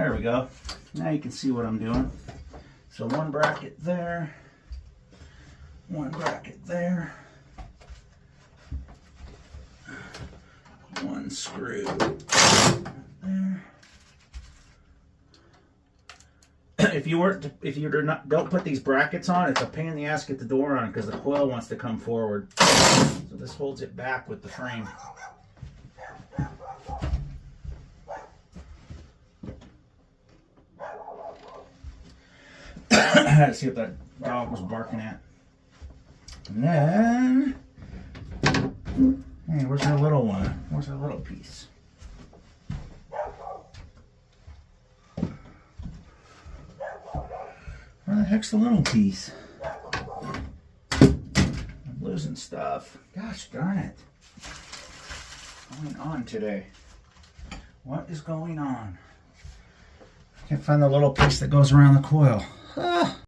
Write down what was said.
There we go. Now you can see what I'm doing. So one bracket there, one bracket there, one screw there. If you don't put these brackets on, it's a pain in the ass to get the door on because the coil wants to come forward. So this holds it back with the frame. I had to see what that dog was barking at. And then, hey, where's our little one? Where's our little piece? Where the heck's the little piece? I'm losing stuff. Gosh darn it. What's going on today? What is going on? I can't find the little piece that goes around the coil. Ah.